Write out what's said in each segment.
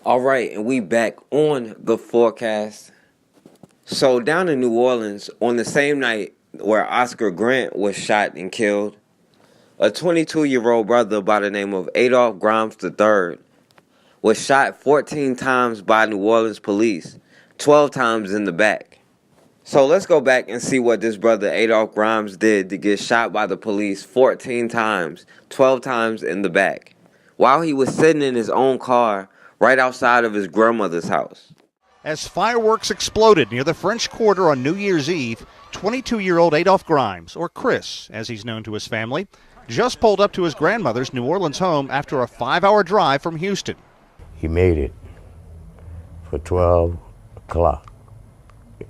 All right, and we back on the forecast. So down in New Orleans, on the same night where Oscar Grant was shot and killed, a 22-year-old brother by the name of Adolph Grimes III was shot 14 times by New Orleans police, 12 times in the back. So let's go back and see what this brother Adolph Grimes did to get shot by the police 14 times, 12 times in the back, while he was sitting in his own car right outside of his grandmother's house. As fireworks exploded near the French Quarter on New Year's Eve, 22-year-old Adolph Grimes, or Chris as he's known to his family, just pulled up to his grandmother's New Orleans home after a 5-hour drive from Houston. He made it for 12 o'clock,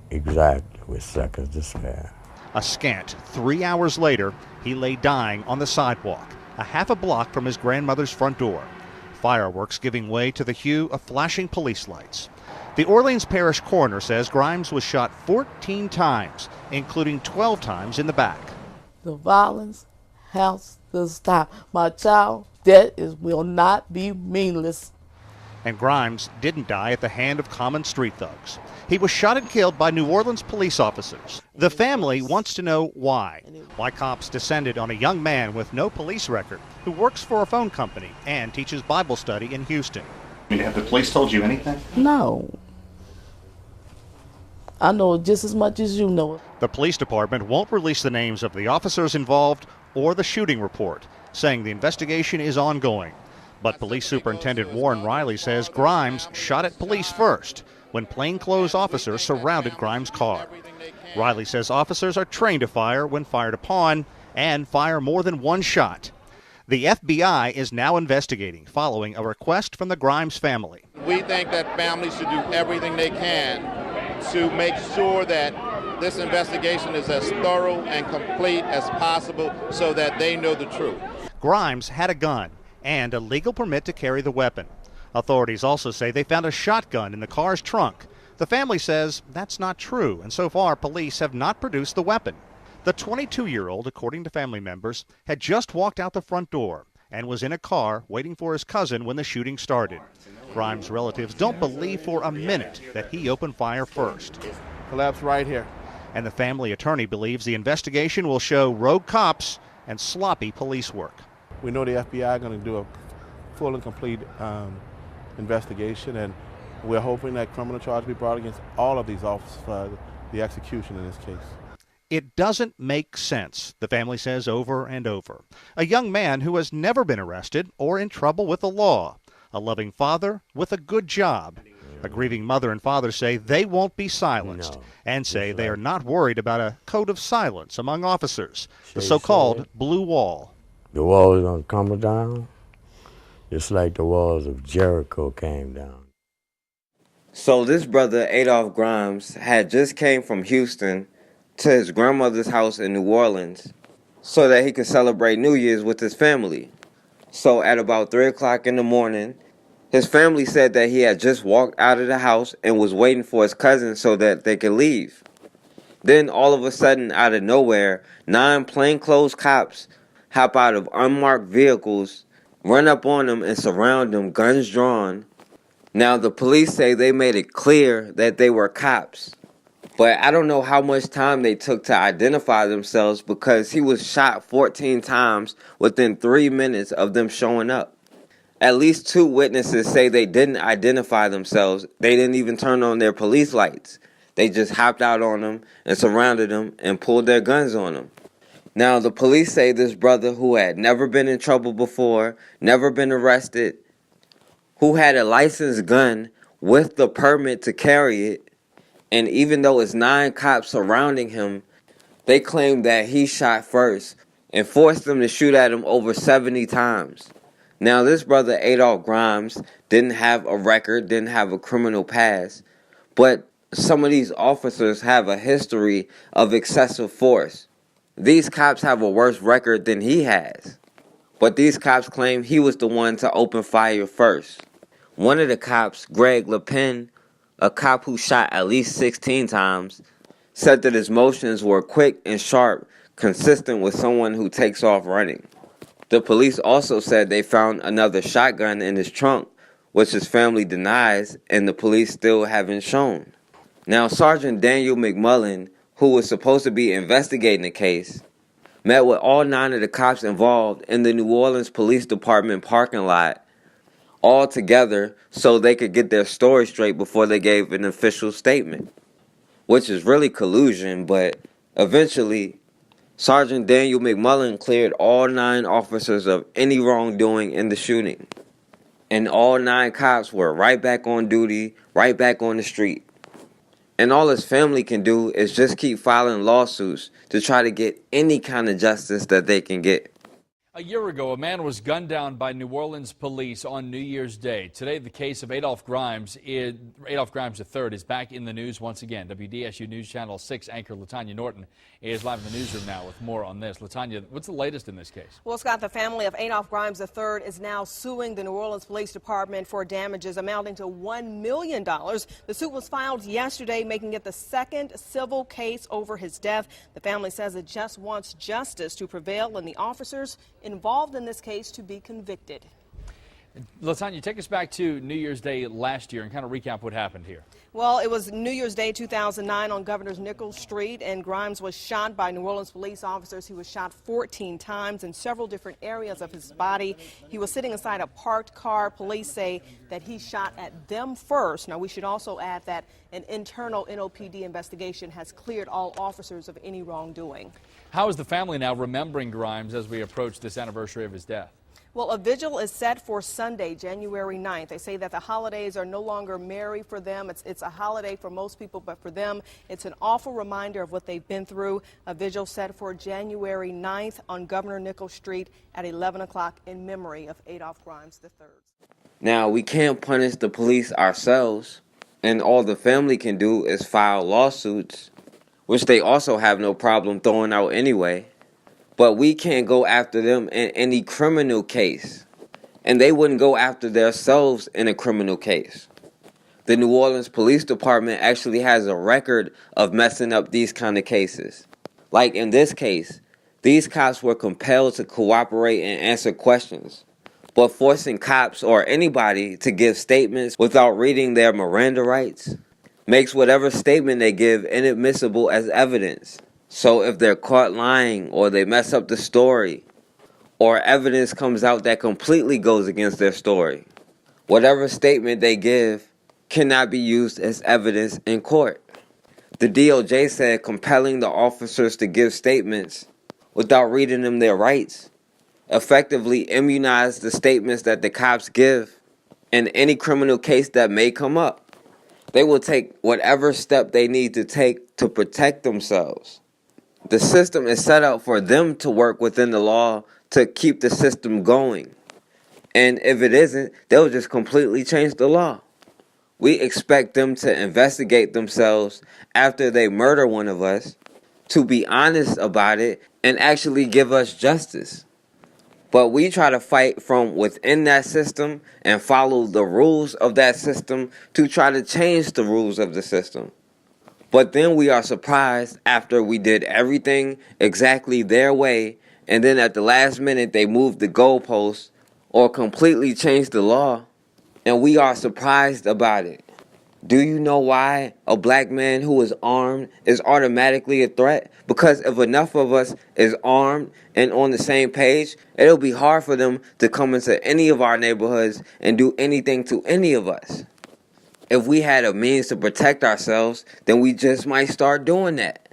exactly, with seconds to spare. A scant 3 hours later, he lay dying on the sidewalk, a half a block from his grandmother's front door. Fireworks giving way to the hue of flashing police lights. The Orleans Parish coroner says Grimes was shot 14 times, including 12 times in the back. The violence has to stop. My child, will not be meaningless. And Grimes didn't die at the hand of common street thugs. He was shot and killed by New Orleans police officers. The family wants to know why cops descended on a young man with no police record who works for a phone company and teaches Bible study in Houston. Have the police told you anything? No. I know just as much as you know. The police department won't release the names of the officers involved or the shooting report, saying the investigation is ongoing. But Police Superintendent Warren Riley says Grimes shot at police first when plainclothes officers surrounded Grimes' car. Riley says officers are trained to fire when fired upon and fire more than one shot. The FBI is now investigating following a request from the Grimes family. We think that families should do everything they can to make sure that this investigation is as thorough and complete as possible so that they know the truth. Grimes had a gun and a legal permit to carry the weapon. Authorities also say they found a shotgun in the car's trunk. The family says that's not true, and so far police have not produced the weapon. The 22-year-old, according to family members, had just walked out the front door and was in a car waiting for his cousin when the shooting started. Grimes' relatives don't believe for a minute that he opened fire first. Collapse right here. And the family attorney believes the investigation will show rogue cops and sloppy police work. We know the FBI is going to do a full and complete investigation, and we're hoping that criminal charges be brought against all of these officers for the execution in this case. It doesn't make sense, the family says over and over. A young man who has never been arrested or in trouble with the law. A loving father with a good job. A grieving mother and father say they won't be silenced and say they are not worried about a code of silence among officers, the so-called blue wall. The wall is going to come down just like the walls of Jericho came down. So this brother Adolph Grimes had just came from Houston to his grandmother's house in New Orleans so that he could celebrate New Year's with his family. So at about 3 o'clock in the morning, his family said that he had just walked out of the house and was waiting for his cousin so that they could leave. Then all of a sudden, out of nowhere, 9 plainclothes cops hop out of unmarked vehicles, run up on them and surround them, guns drawn. Now the police say they made it clear that they were cops. But I don't know how much time they took to identify themselves because he was shot 14 times within 3 minutes of them showing up. At least 2 witnesses say they didn't identify themselves. They didn't even turn on their police lights. They just hopped out on them and surrounded them and pulled their guns on them. Now the police say this brother, who had never been in trouble before, never been arrested, who had a licensed gun with the permit to carry it, and even though it's 9 cops surrounding him, they claim that he shot first and forced them to shoot at him over 70 times. Now, this brother Adolph Grimes didn't have a record, didn't have a criminal past, but some of these officers have a history of excessive force. These cops have a worse record than he has, but these cops claim he was the one to open fire first. One of the cops, Greg LePen, a cop who shot at least 16 times, said that his motions were quick and sharp, consistent with someone who takes off running. The police also said they found another shotgun in his trunk which his family denies and the police still haven't shown. Now, Sergeant Daniel McMullan, who was supposed to be investigating the case, met with all 9 of the cops involved in the New Orleans Police Department parking lot all together so they could get their story straight before they gave an official statement, which is really collusion, but eventually Sergeant Daniel McMullan cleared all 9 officers of any wrongdoing in the shooting. And all 9 cops were right back on duty, right back on the street. And all his family can do is just keep filing lawsuits to try to get any kind of justice that they can get. A year ago, a man was gunned down by New Orleans police on New Year's Day. Today, the case of Adolph Grimes III is back in the news once again. WDSU News Channel 6 anchor Latanya Norton is live in the newsroom now with more on this. Latanya, what's the latest in this case? Well, Scott, the family of Adolph Grimes III is now suing the New Orleans Police Department for damages amounting to $1 million. The suit was filed yesterday, making it the second civil case over his death. The family says it just wants justice to prevail and the officers involved in this case to be convicted. Latanya, take us back to New Year's Day last year and kind of recap what happened here. Well, it was New Year's Day 2009 on Governor's Nichols Street, and Grimes was shot by New Orleans police officers. He was shot 14 times in several different areas of his body. He was sitting inside a parked car. Police say that he shot at them first. Now, we should also add that an internal NOPD investigation has cleared all officers of any wrongdoing. How is the family now remembering Grimes as we approach this anniversary of his death? Well, a vigil is set for Sunday, January 9th. They say that the holidays are no longer merry for them. It's a holiday for most people, but for them, it's an awful reminder of what they've been through. A vigil set for January 9th on Governor Nichols Street at 11 o'clock in memory of Adolph Grimes III. Now, we can't punish the police ourselves, and all the family can do is file lawsuits, which they also have no problem throwing out anyway. But we can't go after them in any criminal case. And they wouldn't go after themselves in a criminal case. The New Orleans Police Department actually has a record of messing up these kind of cases. Like in this case, these cops were compelled to cooperate and answer questions. But forcing cops or anybody to give statements without reading their Miranda rights makes whatever statement they give inadmissible as evidence. So if they're caught lying or they mess up the story or evidence comes out that completely goes against their story, whatever statement they give cannot be used as evidence in court. The DOJ said compelling the officers to give statements without reading them their rights effectively immunized the statements that the cops give in any criminal case that may come up. They will take whatever step they need to take to protect themselves. The system is set up for them to work within the law to keep the system going. And if it isn't, they'll just completely change the law. We expect them to investigate themselves after they murder one of us, to be honest about it, and actually give us justice. But we try to fight from within that system and follow the rules of that system to try to change the rules of the system. But then we are surprised after we did everything exactly their way, and then at the last minute they moved the goalposts or completely changed the law, and we are surprised about it. Do you know why a black man who is armed is automatically a threat? Because if enough of us is armed and on the same page, it'll be hard for them to come into any of our neighborhoods and do anything to any of us. If we had a means to protect ourselves, then we just might start doing that.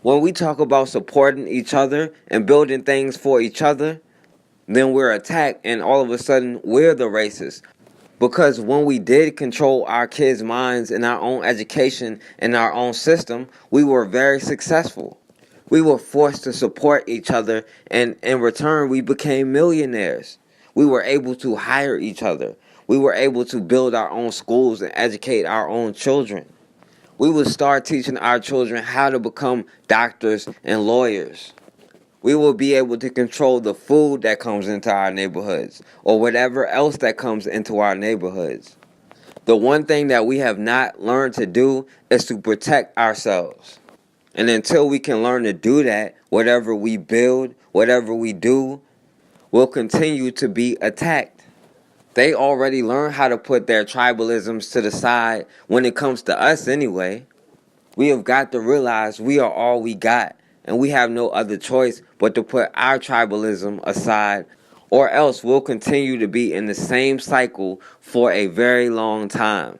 When we talk about supporting each other and building things for each other, then we're attacked and all of a sudden we're the racists. Because when we did control our kids' minds in our own education and our own system, we were very successful. We were forced to support each other, and in return we became millionaires. We were able to hire each other. We were able to build our own schools and educate our own children. We would start teaching our children how to become doctors and lawyers. We will be able to control the food that comes into our neighborhoods or whatever else that comes into our neighborhoods. The one thing that we have not learned to do is to protect ourselves. And until we can learn to do that, whatever we build, whatever we do, will continue to be attacked. They already learned how to put their tribalisms to the side when it comes to us anyway. We have got to realize we are all we got, and we have no other choice but to put our tribalism aside, or else we'll continue to be in the same cycle for a very long time.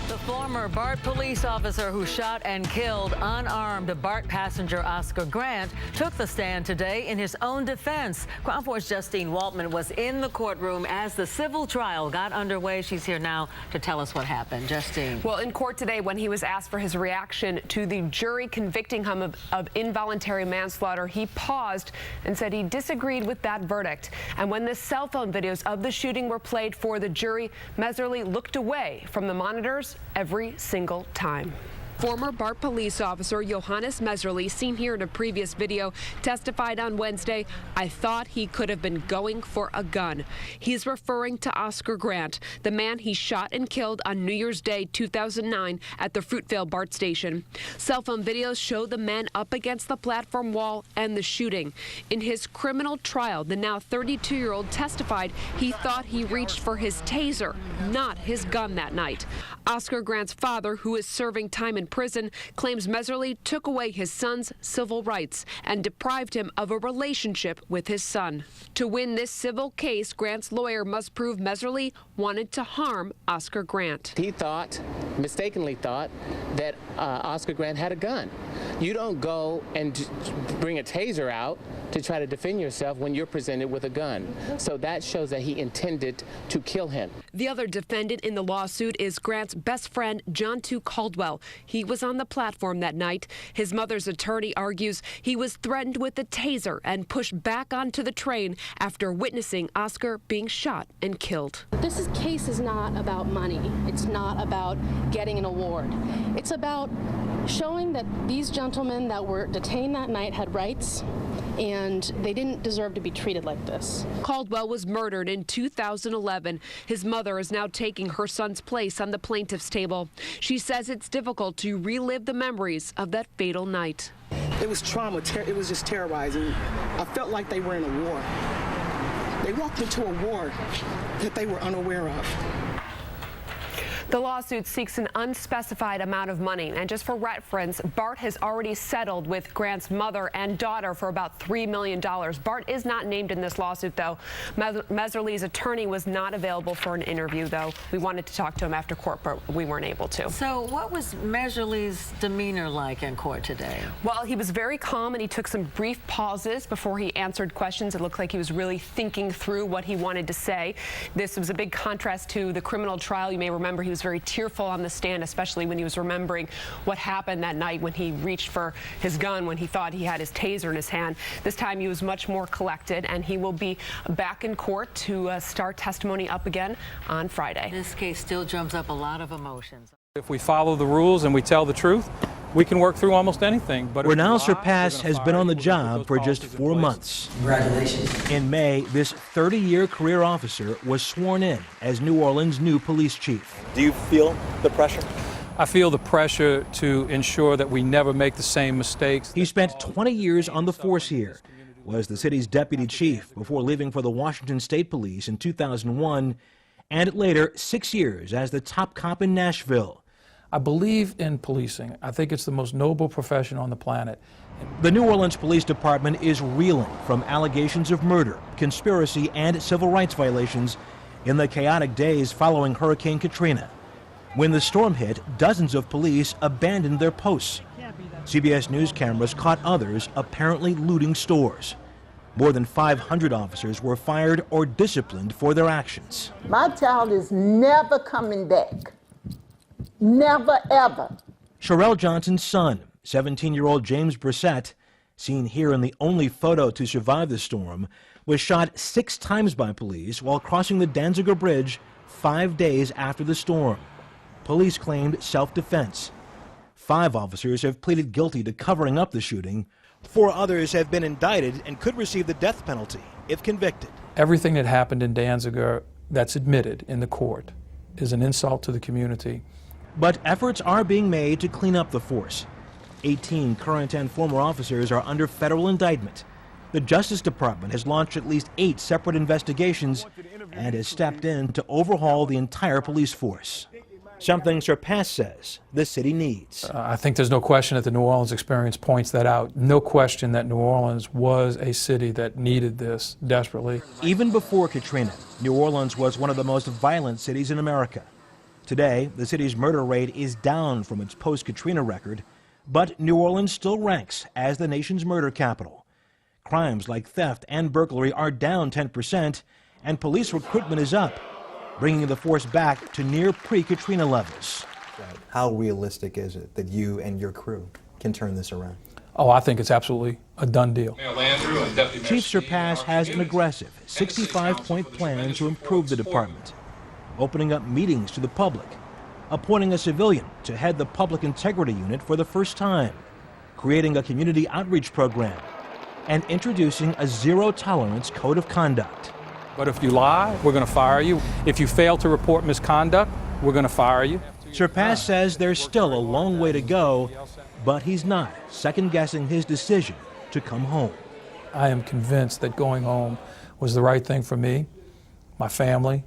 The former BART police officer who shot and killed unarmed BART passenger Oscar Grant took the stand today in his own defense. Ground Force Justine Waltman was in the courtroom as the civil trial got underway. She's here now to tell us what happened. Justine. Well, in court today, when he was asked for his reaction to the jury convicting him of involuntary manslaughter, he paused and said he disagreed with that verdict. And when the cell phone videos of the shooting were played for the jury, Messerly looked away from the monitors every single time. Former BART police officer Johannes Messerly, seen here in a previous video, testified on Wednesday, "I thought he could have been going for a gun." He's referring to Oscar Grant, the man he shot and killed on New Year's Day 2009 at the Fruitvale BART station. Cell phone videos show the men up against the platform wall and the shooting. In his criminal trial, the now 32-year-old testified he thought he reached for his taser, not his gun that night. Oscar Grant's father, who is serving time in prison, claims Messerly took away his son's civil rights and deprived him of a relationship with his son. To win this civil case, Grant's lawyer must prove Messerly wanted to harm Oscar Grant. He mistakenly thought that Oscar Grant had a gun. You don't go and bring a taser out to try to defend yourself when you're presented with a gun. So that shows that he intended to kill him. The other defendant in the lawsuit is Grant's best friend, John II Caldwell. He was on the platform that night. His mother's attorney argues he was threatened with a taser and pushed back onto the train after witnessing Oscar being shot and killed. This case is not about money. It's not about getting an award. It's about showing that these gentlemen that were detained that night had rights, and they didn't deserve to be treated like this. Caldwell was murdered in 2011. His mother is now taking her son's place on the plaintiff's table. She says it's difficult to relive the memories of that fatal night. It was trauma. It was just terrorizing. I felt like they were in a war. They walked into a war that they were unaware of. The lawsuit seeks an unspecified amount of money, and just for reference, BART has already settled with Grant's mother and daughter for about $3 million. BART is not named in this lawsuit, though. Messerly's attorney was not available for an interview, though. We wanted to talk to him after court, but we weren't able to. So what was Messerly's demeanor like in court today? Well, he was very calm, and he took some brief pauses before he answered questions. It looked like he was really thinking through what he wanted to say. This was a big contrast to the criminal trial. You may remember he was very tearful on the stand, especially when he was remembering what happened that night when he reached for his gun when he thought he had his taser in his hand. This time he was much more collected, and he will be back in court to start testimony up again on Friday. This case still drums up a lot of emotions. If we follow the rules and we tell the truth, we can work through almost anything. But Renal Surpass has been on the job for just 4 months. Congratulations. In May, this 30-year career officer was sworn in as New Orleans' new police chief. Do you feel the pressure? I feel the pressure to ensure that we never make the same mistakes. He spent 20 years on the force here, was the city's deputy chief before leaving for the Washington State Police in 2001, and later 6 years as the top cop in Nashville. I believe in policing. I think it's the most noble profession on the planet. The New Orleans Police Department is reeling from allegations of murder, conspiracy, and civil rights violations in the chaotic days following Hurricane Katrina. When the storm hit, dozens of police abandoned their posts. CBS News cameras caught others apparently looting stores. More than 500 officers were fired or disciplined for their actions. My child is never coming back. Never, ever. Sherelle Johnson's son, 17-year-old James Brissett, seen here in the only photo to survive the storm, was shot 6 times by police while crossing the Danziger Bridge 5 days after the storm. Police claimed self-defense. 5 officers have pleaded guilty to covering up the shooting. 4 others have been indicted and could receive the death penalty if convicted. Everything that happened in Danziger that's admitted in the court is an insult to the community. But efforts are being made to clean up the force. 18 current and former officers are under federal indictment. The Justice Department has launched at least 8 separate investigations and has stepped in to overhaul the entire police force. Something Surpass says the city needs. I think there's no question that the New Orleans experience points that out. No question that New Orleans was a city that needed this desperately. Even before Katrina, New Orleans was one of the most violent cities in America. Today, the city's murder rate is down from its post-Katrina record, but New Orleans still ranks as the nation's murder capital. Crimes like theft and burglary are down 10%, and police recruitment is up, bringing the force back to near pre-Katrina levels. How realistic is it that you and your crew can turn this around? Oh, I think it's absolutely a done deal. Chief Surpass has an aggressive 65-point plan to improve the department, opening up meetings to the public, appointing a civilian to head the Public Integrity Unit for the first time, creating a community outreach program, and introducing a zero-tolerance code of conduct. But if you lie, we're going to fire you. If you fail to report misconduct, we're going to fire you. Surpass says there's still a long way to go, but he's not second-guessing his decision to come home. I am convinced that going home was the right thing for me, my family,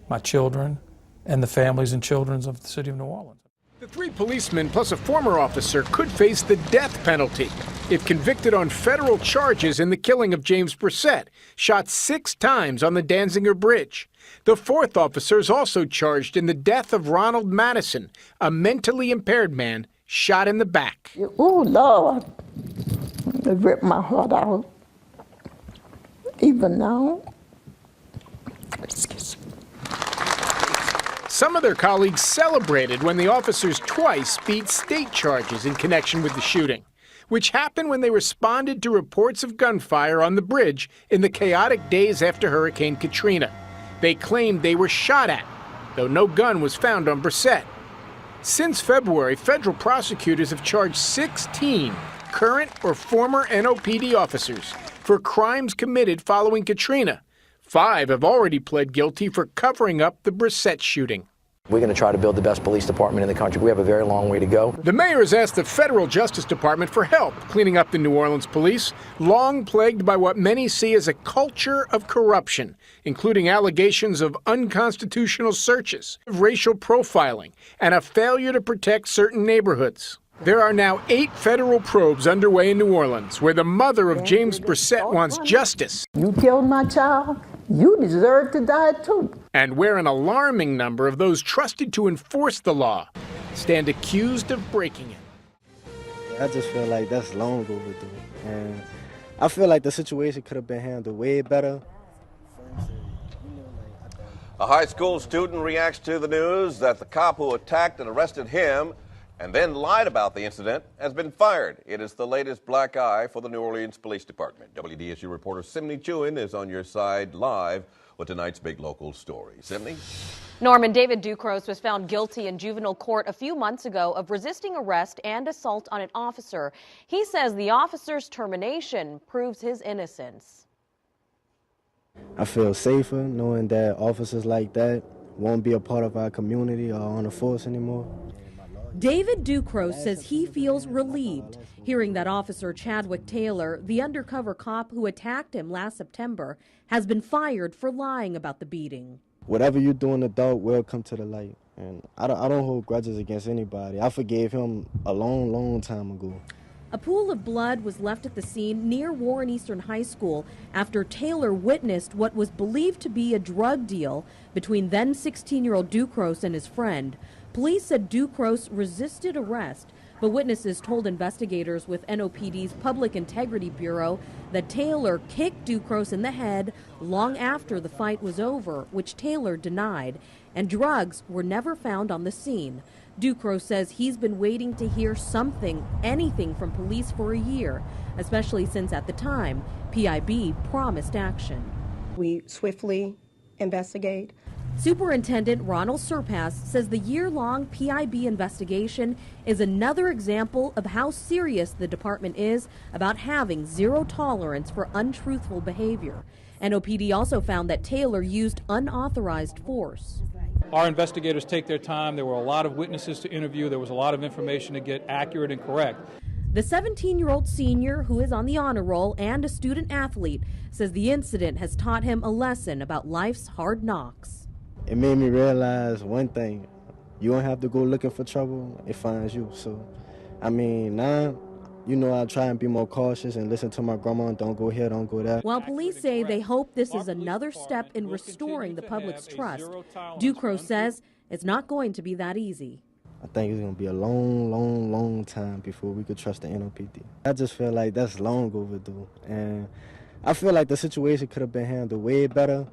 my children, and the families and children of the city of New Orleans. The 3 policemen plus a former officer could face the death penalty if convicted on federal charges in the killing of James Brissett, shot 6 times on the Danziger Bridge. The 4th officer is also charged in the death of Ronald Madison, a mentally impaired man shot in the back. Oh, Lord, it ripped my heart out. Even now. Excuse me. Some of their colleagues celebrated when the officers twice beat state charges in connection with the shooting, which happened when they responded to reports of gunfire on the bridge in the chaotic days after Hurricane Katrina. They claimed they were shot at, though no gun was found on Brissett. Since February, federal prosecutors have charged 16 current or former NOPD officers for crimes committed following Katrina. 5 have already pled guilty for covering up the Brissett shooting. We're going to try to build the best police department in the country. We have a very long way to go. The mayor has asked the federal Justice Department for help cleaning up the New Orleans police, long plagued by what many see as a culture of corruption, including allegations of unconstitutional searches, racial profiling, and a failure to protect certain neighborhoods. There are now 8 federal probes underway in New Orleans, where the mother of James Brissett wants justice. You killed my child, you deserve to die too. And where an alarming number of those trusted to enforce the law stand accused of breaking it. I just feel like that's long overdue. And I feel like the situation could have been handled way better. A high school student reacts to the news that the cop who attacked and arrested him and then lied about the incident has been fired. It is the latest black eye for the New Orleans Police Department. WDSU reporter Simney Chewin is on your side live with tonight's big local story. Simney? Norman, David Ducros was found guilty in juvenile court a few months ago of resisting arrest and assault on an officer. He says the officer's termination proves his innocence. I feel safer knowing that officers like that won't be a part of our community or on the force anymore. David Ducros says he feels relieved hearing that Officer Chadwick Taylor, the undercover cop who attacked him last September, has been fired for lying about the beating. Whatever you do in the dark will come to the light. And I don't hold grudges against anybody. I forgave him a long time ago. A pool of blood was left at the scene near Warren Eastern High School after Taylor witnessed what was believed to be a drug deal between then 16-year-old Ducros and his friend. Police said Ducros resisted arrest, but witnesses told investigators with NOPD's Public Integrity Bureau that Taylor kicked Ducros in the head long after the fight was over, which Taylor denied, and drugs were never found on the scene. Ducros says he's been waiting to hear anything from police for a year, especially since at the time, PIB promised action. We swiftly investigate. Superintendent Ronald Surpass says the year-long PIB investigation is another example of how serious the department is about having zero tolerance for untruthful behavior. NOPD also found that Taylor used unauthorized force. Our investigators take their time. There were a lot of witnesses to interview. There was a lot of information to get accurate and correct. The 17-year-old senior, who is on the honor roll and a student athlete, says the incident has taught him a lesson about life's hard knocks. It made me realize one thing. You don't have to go looking for trouble, it finds you. So, I mean, now, you know, I try and be more cautious and listen to my grandma and don't go here, don't go there. While police say they hope this is another step in restoring the public's trust, Ducros says it's not going to be that easy. I think it's going to be a long time before we could trust the NOPD. I just feel like that's long overdue. And I feel like the situation could have been handled way better.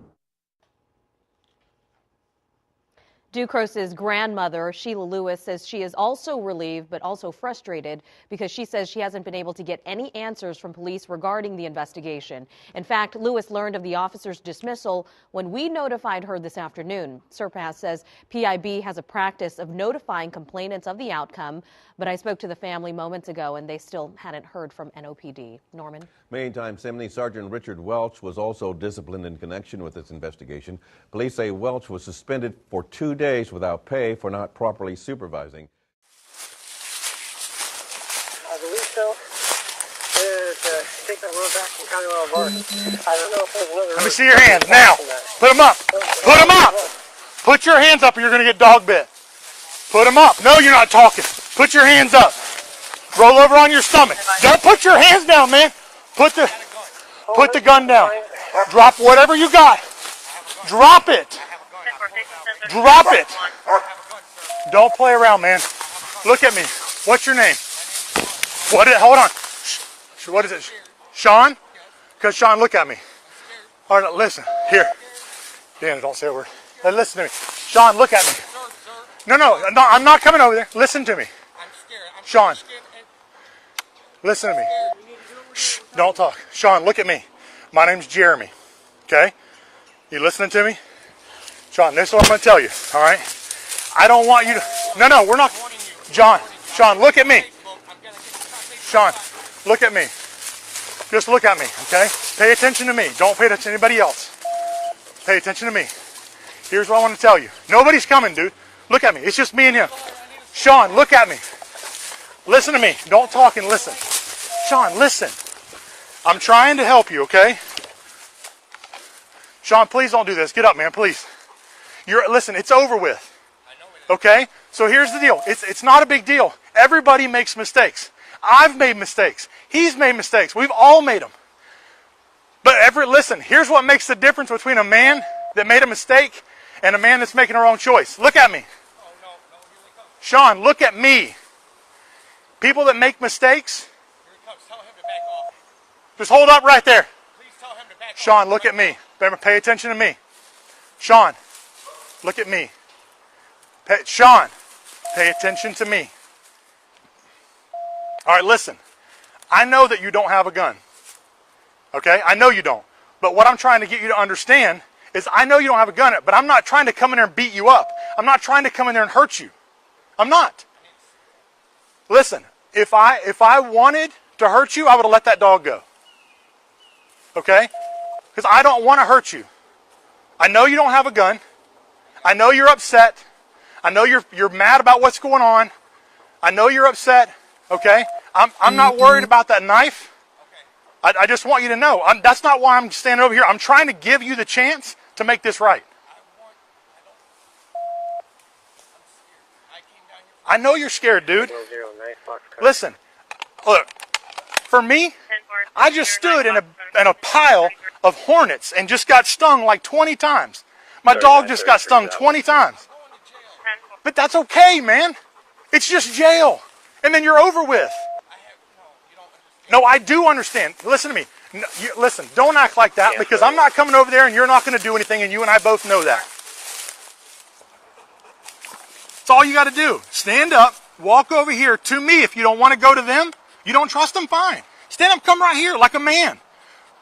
Ducros' grandmother, Sheila Lewis, says she is also relieved but also frustrated because she says she hasn't been able to get any answers from police regarding the investigation. In fact, Lewis learned of the officer's dismissal when we notified her this afternoon. Surpass says PIB has a practice of notifying complainants of the outcome, but I spoke to the family moments ago and they still hadn't heard from NOPD. Norman? Meantime, Seminole Sergeant Richard Welch was also disciplined in connection with this investigation. Police say Welch was suspended for 2 days without pay for not properly supervising. I believe so. Take that road back from County Road Bar. I don't know if there's another. Let me see your hands now. Put them up. Put them up. Put your hands up or you're going to get dog bit. Put them up. No, you're not talking. Put your hands up. Roll over on your stomach. Don't put your hands down, man. Put the gun down. Drop whatever you got. Drop it. Drop it. Don't play around, man. Look at me. What's your name? Hold on. What is it? Sean? Because Sean, look at me. All right, listen. Here. Dan, don't say a word. Hey, listen to me. Sean, look at me. No, I'm not coming over there. Listen to me. Sean. Listen to me. Shh, don't talk. Sean, look at me. My name's Jeremy. Okay? You listening to me? Sean, this is what I'm going to tell you. All right? I don't want you to... No, we're not... Sean, look at me. Sean, look at me. Just look at me, okay? Pay attention to me. Don't pay attention to anybody else. Pay attention to me. Here's what I want to tell you. Nobody's coming, dude. Look at me. It's just me and him. Sean, look at me. Listen to me. Don't talk and listen. Sean, listen. I'm trying to help you, okay? Sean, please don't do this. Get up, man, please. Listen, it's over with. Okay? So here's the deal. It's not a big deal. Everybody makes mistakes. I've made mistakes. He's made mistakes. We've all made them. But listen, here's what makes the difference between a man that made a mistake and a man that's making a wrong choice. Look at me. Sean, look at me. People that make mistakes, just hold up right there. Sean, look at me. Pay attention to me. Sean, look at me. Sean, pay attention to me. All right, listen. I know that you don't have a gun. Okay? I know you don't. But what I'm trying to get you to understand is I know you don't have a gun, but I'm not trying to come in there and beat you up. I'm not trying to come in there and hurt you. I'm not. Listen, if I wanted to hurt you, I would have let that dog go. Okay? Because I don't want to hurt you. I know you don't have a gun. I know you're upset. I know you're mad about what's going on. I know you're upset. Okay? I'm not worried about that knife. I just want you to know. That's not why I'm standing over here. I'm trying to give you the chance to make this right. I know you're scared, dude. Listen, look, for me, I just stood in a pile of hornets and just got stung like 20 times. My dog just got stung 20 times. But that's okay, man. It's just jail. And then you're over with. No, I do understand. Listen to me. Listen, don't act like that because I'm not coming over there and you're not going to do anything and you and I both know that. That's all you got to do. Stand up, walk over here to me. If you don't want to go to them, you don't trust them, fine. Stand up, come right here like a man.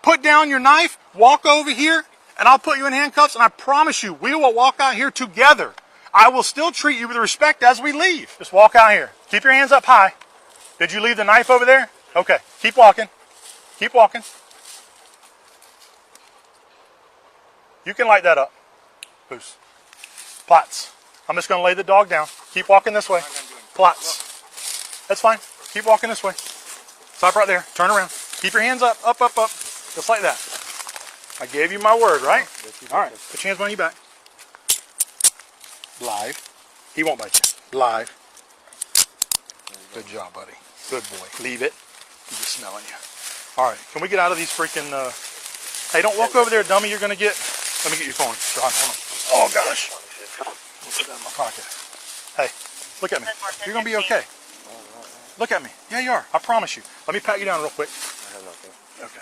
Put down your knife, walk over here, and I'll put you in handcuffs, and I promise you, we will walk out here together. I will still treat you with respect as we leave. Just walk out here. Keep your hands up high. Did you leave the knife over there? Okay, keep walking. Keep walking. You can light that up. Boost. Plots. I'm just going to lay the dog down. Keep walking this way. Plots. That's fine. Keep walking this way. Stop right there. Turn around. Keep your hands up, up, up, up. Just like that. I gave you my word, right? All right. Put your hands behind your back. Live. He won't bite you. Live. Good job, buddy. Good boy. Leave it. He's just smelling you. All right. Can we get out of these freaking... Hey, don't walk over there, dummy. You're going to get... Let me get your phone. John, hold on. Oh, gosh. I'll put that in my pocket. Hey, look at me. You're going to be okay. Look at me. Yeah, you are. I promise you. Let me pat you down real quick. I have nothing. Okay.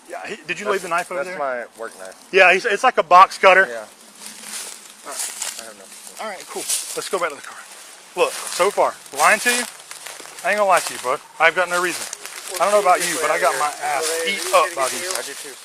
Yeah, did you leave the knife over there? That's my work knife. Yeah, it's like a box cutter. Yeah. All right. I have nothing. All right, cool. Let's go back to the car. Look, so far, lying to you, I ain't gonna lie to you, bud. I've got no reason. I don't know about you, but I got my ass eat up by these. I do too.